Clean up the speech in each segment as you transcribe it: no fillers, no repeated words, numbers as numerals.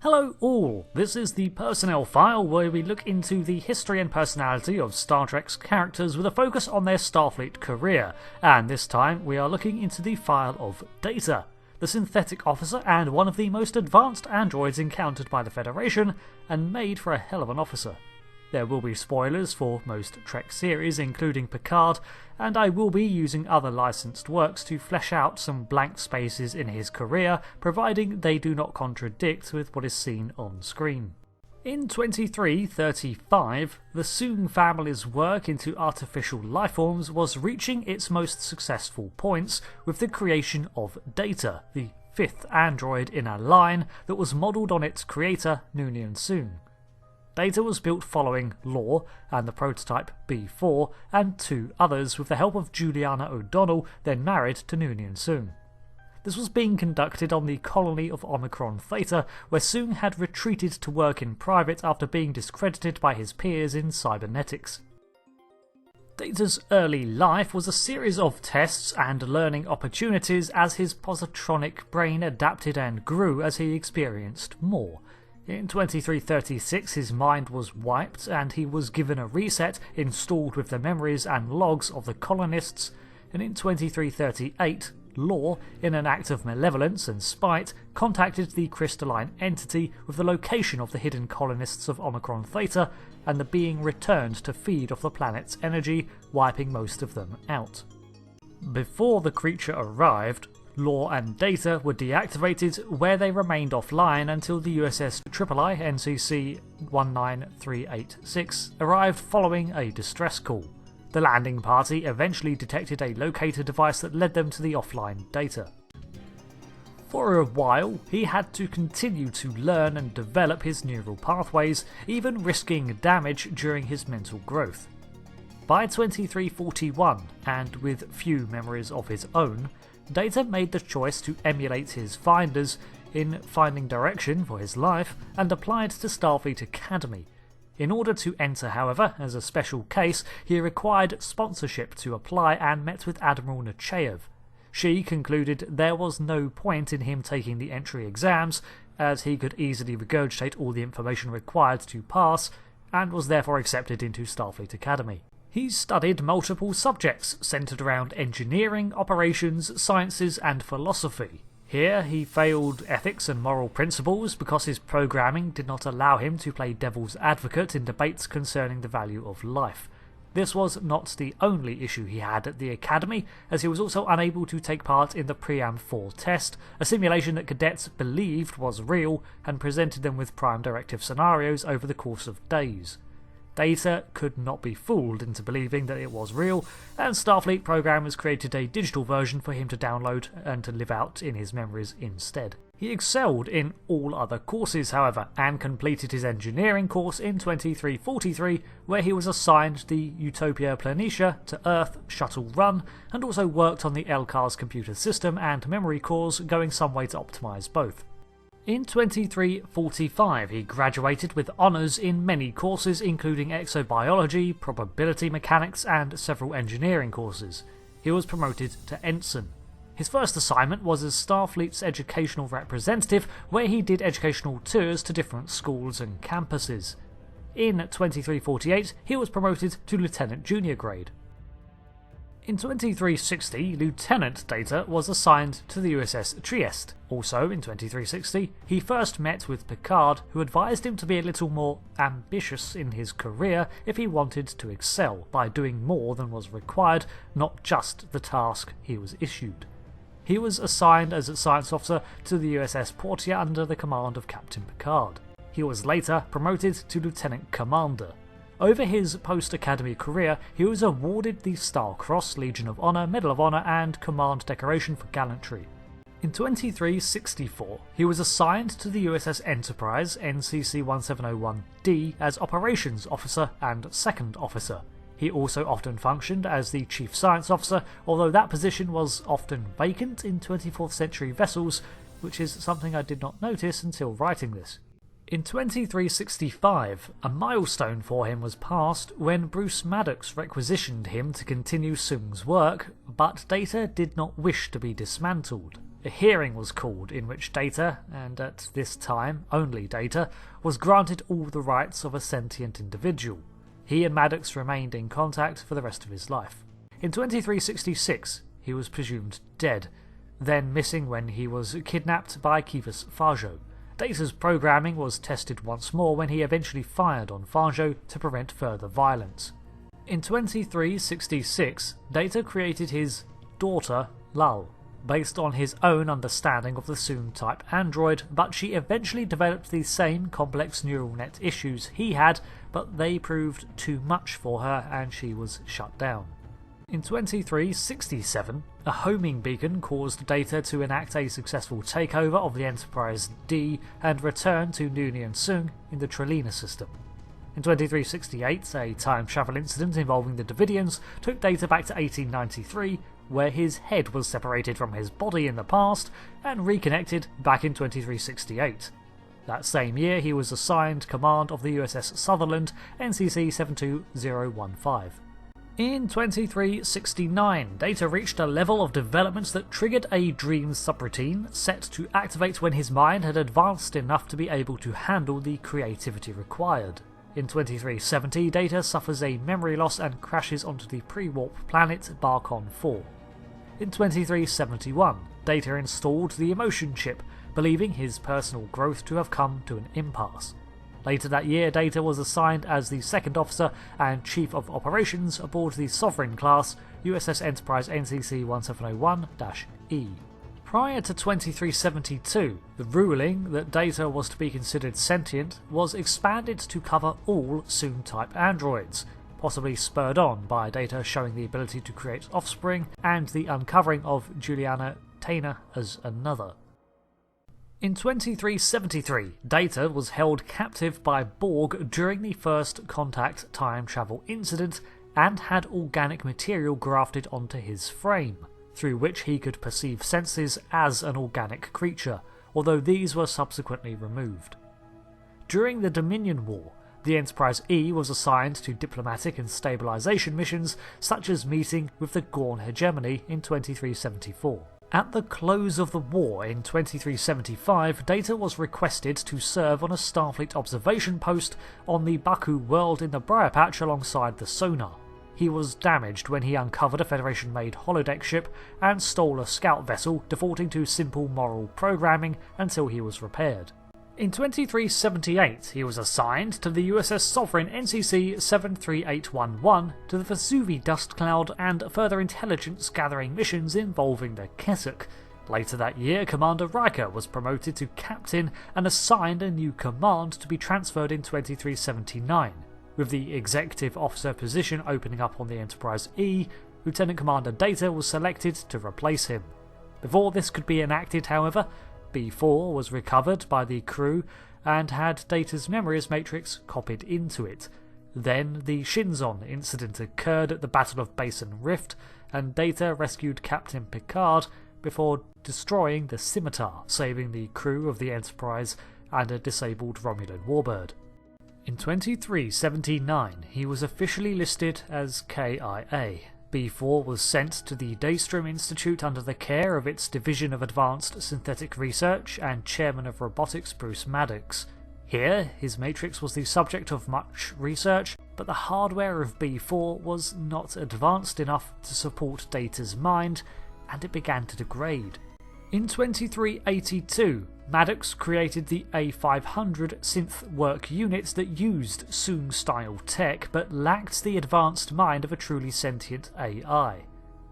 Hello all, this is the Personnel File where we look into the history and personality of Star Trek's characters with a focus on their Starfleet career, and this time we are looking into the file of Data, the synthetic officer and one of the most advanced androids encountered by the Federation, and made for a hell of an officer. There will be spoilers for most Trek series, including Picard, and I will be using other licensed works to flesh out some blank spaces in his career, providing they do not contradict with what is seen on screen. In 2335, the Soong family's work into artificial lifeforms was reaching its most successful points with the creation of Data, the fifth android in a line that was modelled on its creator, Noonien Soong. Data was built following Law and the prototype B4 and two others with the help of Juliana O'Donnell, then married to Noonien Soong. This was being conducted on the colony of Omicron Theta, where Soong had retreated to work in private after being discredited by his peers in cybernetics. Data's early life was a series of tests and learning opportunities as his positronic brain adapted and grew as he experienced more. In 2336 his mind was wiped and he was given a reset installed with the memories and logs of the colonists, and in 2338 Law, in an act of malevolence and spite, contacted the crystalline entity with the location of the hidden colonists of Omicron Theta, and the being returned to feed off the planet's energy, wiping most of them out. Before the creature arrived, Law and Data were deactivated, where they remained offline until the USS Tripoli NCC 19386 arrived following a distress call. The landing party eventually detected a locator device that led them to the offline Data. For a while, he had to continue to learn and develop his neural pathways, even risking damage during his mental growth. By 2341, and with few memories of his own, Data made the choice to emulate his finders in finding direction for his life and applied to Starfleet Academy. In order to enter, however, as a special case, he required sponsorship to apply and met with Admiral Nechayev. She concluded there was no point in him taking the entry exams, as he could easily regurgitate all the information required to pass, and was therefore accepted into Starfleet Academy. He studied multiple subjects centred around engineering, operations, sciences and philosophy. Here he failed ethics and moral principles because his programming did not allow him to play devil's advocate in debates concerning the value of life. This was not the only issue he had at the Academy, as he was also unable to take part in the Pream 4 test, a simulation that cadets believed was real and presented them with prime directive scenarios over the course of days. Data could not be fooled into believing that it was real, and Starfleet programmers created a digital version for him to download and to live out in his memories instead. He excelled in all other courses, however, and completed his engineering course in 2343, where he was assigned the Utopia Planitia to Earth shuttle run, and also worked on the LCAR's computer system and memory cores, going some way to optimise both. In 2345 he graduated with honours in many courses including exobiology, probability mechanics and several engineering courses. He was promoted to ensign. His first assignment was as Starfleet's educational representative, where he did educational tours to different schools and campuses. In 2348 he was promoted to Lieutenant Junior grade. In 2360, Lieutenant Data was assigned to the USS Trieste. Also in 2360, he first met with Picard, who advised him to be a little more ambitious in his career if he wanted to excel by doing more than was required, not just the task he was issued. He was assigned as a science officer to the USS Portia under the command of Captain Picard. He was later promoted to Lieutenant Commander. Over his post-academy career, he was awarded the Star Cross, Legion of Honor, Medal of Honor and Command Decoration for Gallantry. In 2364, he was assigned to the USS Enterprise NCC 1701D as Operations Officer and Second Officer. He also often functioned as the Chief Science Officer, although that position was often vacant in 24th century vessels, which is something I did not notice until writing this. In 2365, a milestone for him was passed when Bruce Maddox requisitioned him to continue Soong's work, but Data did not wish to be dismantled. A hearing was called in which Data, and at this time only Data, was granted all the rights of a sentient individual. He and Maddox remained in contact for the rest of his life. In 2366, he was presumed dead, then missing when he was kidnapped by Kivas Farjo. Data's programming was tested once more when he eventually fired on Farjo to prevent further violence. In 2366, Data created his daughter, Lal, based on his own understanding of the Soong-Type android, but she eventually developed the same complex neural net issues he had, but they proved too much for her and she was shut down. In 2367, a homing beacon caused Data to enact a successful takeover of the Enterprise D and return to Noonien Soong in the Trillina system. In 2368, a time travel incident involving the Davidians took Data back to 1893, where his head was separated from his body in the past and reconnected back in 2368. That same year, he was assigned command of the USS Sutherland, NCC 72015. In 2369, Data reached a level of development that triggered a dream subroutine set to activate when his mind had advanced enough to be able to handle the creativity required. In 2370, Data suffers a memory loss and crashes onto the pre-warp planet Barkon 4. In 2371, Data installed the emotion chip, believing his personal growth to have come to an impasse. Later that year, Data was assigned as the second officer and chief of operations aboard the Sovereign class USS Enterprise NCC 1701-E. Prior to 2372, the ruling that Data was to be considered sentient was expanded to cover all Soong-Type androids, possibly spurred on by Data showing the ability to create offspring and the uncovering of Juliana Tainer as another. In 2373, Data was held captive by Borg during the first contact time travel incident and had organic material grafted onto his frame, through which he could perceive senses as an organic creature, although these were subsequently removed. During the Dominion War, the Enterprise E was assigned to diplomatic and stabilisation missions such as meeting with the Gorn hegemony in 2374. At the close of the war in 2375, Data was requested to serve on a Starfleet observation post on the Baku world in the Briar Patch alongside the sonar. He was damaged when he uncovered a Federation-made holodeck ship and stole a scout vessel, defaulting to simple moral programming until he was repaired. In 2378, he was assigned to the USS Sovereign NCC 73811 to the Vesuvi dust cloud and further intelligence-gathering missions involving the Keswick. Later that year, Commander Riker was promoted to captain and assigned a new command to be transferred in 2379. With the executive officer position opening up on the Enterprise E, Lieutenant Commander Data was selected to replace him. Before this could be enacted, however, B4 was recovered by the crew and had Data's memories matrix copied into it. Then the Shinzon incident occurred at the Battle of Basin Rift, and Data rescued Captain Picard before destroying the Scimitar, saving the crew of the Enterprise and a disabled Romulan warbird. In 2379, he was officially listed as KIA. B4 was sent to the Daystrom Institute under the care of its Division of Advanced Synthetic Research and Chairman of Robotics Bruce Maddox. Here, his matrix was the subject of much research, but the hardware of B4 was not advanced enough to support Data's mind, and it began to degrade. In 2382, Maddox created the A500 synth work unit that used Soong-style tech but lacked the advanced mind of a truly sentient AI.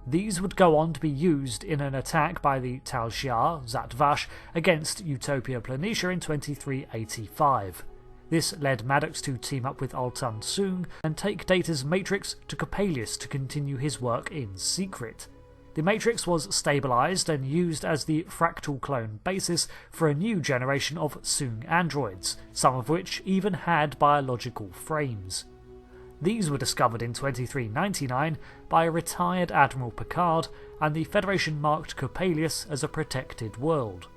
These would go on to be used in an attack by the Tal Shiar, Zhat Vash, against Utopia Planitia in 2385. This led Maddox to team up with Altan Soong and take Data's matrix to Coppelius to continue his work in secret. The matrix was stabilised and used as the fractal clone basis for a new generation of Soong androids, some of which even had biological frames. These were discovered in 2399 by a retired Admiral Picard, and the Federation marked Coppelius as a protected world.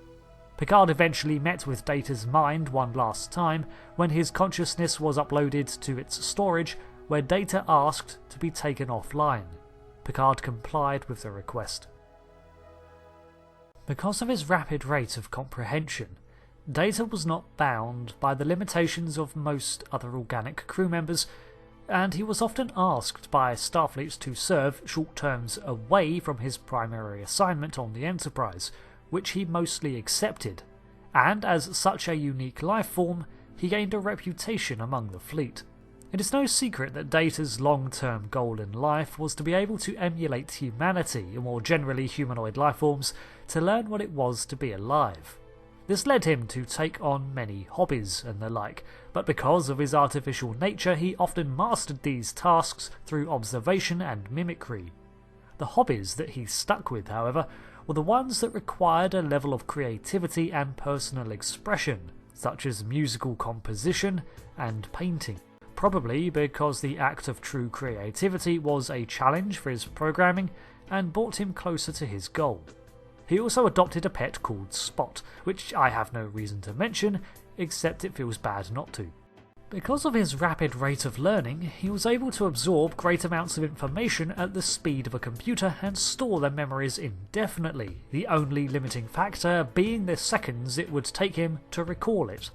Picard eventually met with Data's mind one last time when his consciousness was uploaded to its storage, where Data asked to be taken offline. Picard complied with the request. Because of his rapid rate of comprehension, Data was not bound by the limitations of most other organic crew members, and he was often asked by Starfleet to serve short terms away from his primary assignment on the Enterprise, which he mostly accepted, and as such a unique life form, he gained a reputation among the fleet. It is no secret that Data's long-term goal in life was to be able to emulate humanity, or more generally humanoid life forms, to learn what it was to be alive. This led him to take on many hobbies and the like, but because of his artificial nature he often mastered these tasks through observation and mimicry. The hobbies that he stuck with, however, were the ones that required a level of creativity and personal expression, such as musical composition and painting. Probably because the act of true creativity was a challenge for his programming and brought him closer to his goal. He also adopted a pet called Spot, which I have no reason to mention, except it feels bad not to. Because of his rapid rate of learning, he was able to absorb great amounts of information at the speed of a computer and store their memories indefinitely, the only limiting factor being the seconds it would take him to recall it.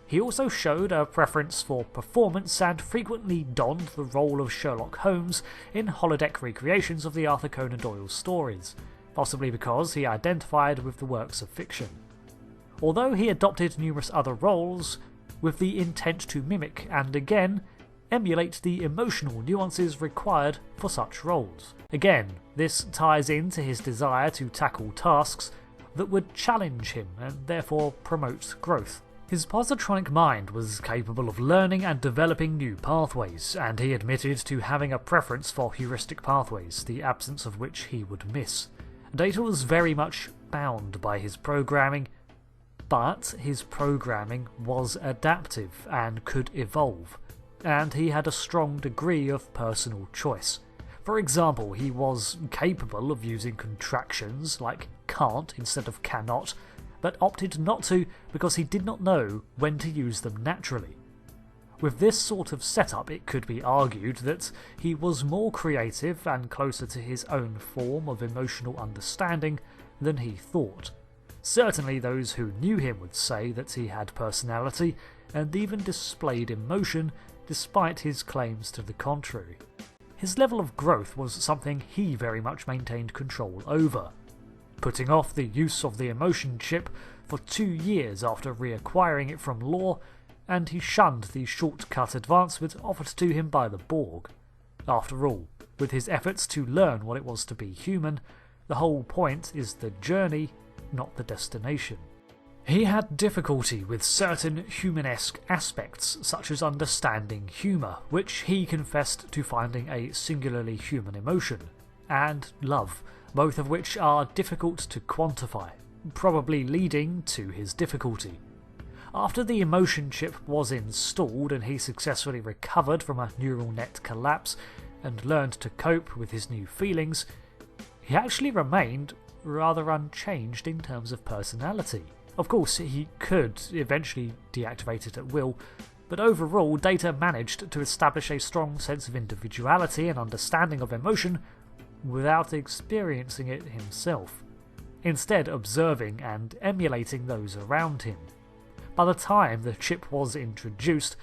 He also showed a preference for performance and frequently donned the role of Sherlock Holmes in holodeck recreations of the Arthur Conan Doyle stories, possibly because he identified with the works of fiction. Although he adopted numerous other roles, with the intent to mimic and again, emulate the emotional nuances required for such roles. Again, this ties into his desire to tackle tasks that would challenge him and therefore promote growth. His positronic mind was capable of learning and developing new pathways, and he admitted to having a preference for heuristic pathways, the absence of which he would miss. Data was very much bound by his programming, but his programming was adaptive and could evolve, and he had a strong degree of personal choice. For example, he was capable of using contractions like can't instead of cannot, but opted not to because he did not know when to use them naturally. With this sort of setup, it could be argued that he was more creative and closer to his own form of emotional understanding than he thought. Certainly those who knew him would say that he had personality and even displayed emotion despite his claims to the contrary. His level of growth was something he very much maintained control over, putting off the use of the emotion chip for 2 years after reacquiring it from Lore, and he shunned the shortcut advancement offered to him by the Borg. After all, with his efforts to learn what it was to be human, the whole point is the journey, not the destination. He had difficulty with certain humanesque aspects, such as understanding humour, which he confessed to finding a singularly human emotion, and love, both of which are difficult to quantify, probably leading to his difficulty. After the emotion chip was installed and he successfully recovered from a neural net collapse and learned to cope with his new feelings, he actually remained rather unchanged in terms of personality. Of course, he could eventually deactivate it at will, but overall Data managed to establish a strong sense of individuality and understanding of emotion without experiencing it himself, instead observing and emulating those around him. By the time the chip was introduced,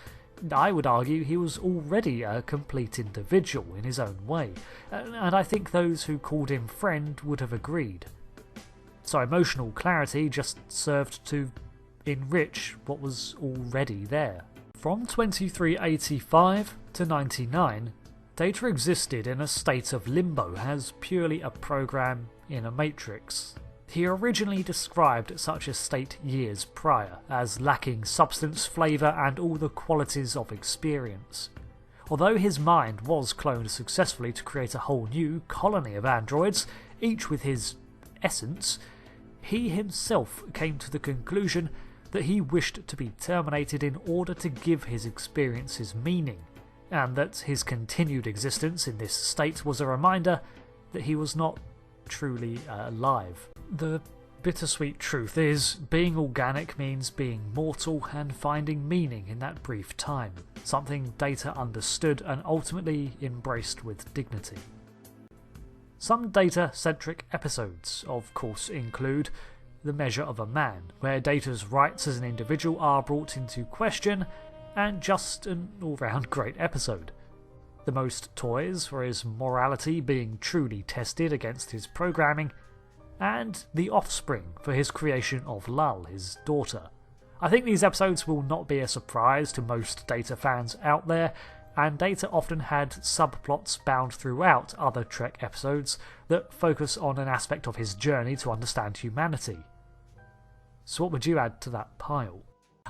I would argue he was already a complete individual in his own way, and I think those who called him friend would have agreed. So emotional clarity just served to enrich what was already there. From 2385 to 99, Data existed in a state of limbo as purely a program in a matrix. He originally described such a state years prior, as lacking substance, flavour and all the qualities of experience. Although his mind was cloned successfully to create a whole new colony of androids, each with his essence, he himself came to the conclusion that he wished to be terminated in order to give his experiences meaning, and that his continued existence in this state was a reminder that he was not truly alive. The bittersweet truth is, being organic means being mortal and finding meaning in that brief time, something Data understood and ultimately embraced with dignity. Some Data-centric episodes, of course, include The Measure of a Man, where Data's rights as an individual are brought into question, and just an all-round great episode. The Most Toys, for his morality being truly tested against his programming, and The Offspring, for his creation of Lull, his daughter. I think these episodes will not be a surprise to most Data fans out there, and Data often had subplots bound throughout other Trek episodes that focus on an aspect of his journey to understand humanity. So what would you add to that pile?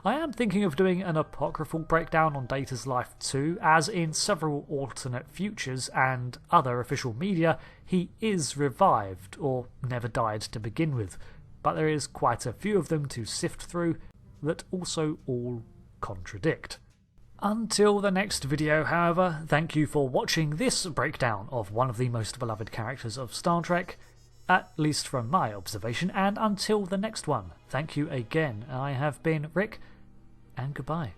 I am thinking of doing an apocryphal breakdown on Data's life too, as in several alternate futures and other official media, he is revived, or never died to begin with, but there is quite a few of them to sift through that also all contradict. Until the next video, however, thank you for watching this breakdown of one of the most beloved characters of Star Trek, at least from my observation, and until the next one, thank you again. I have been Rick, and goodbye.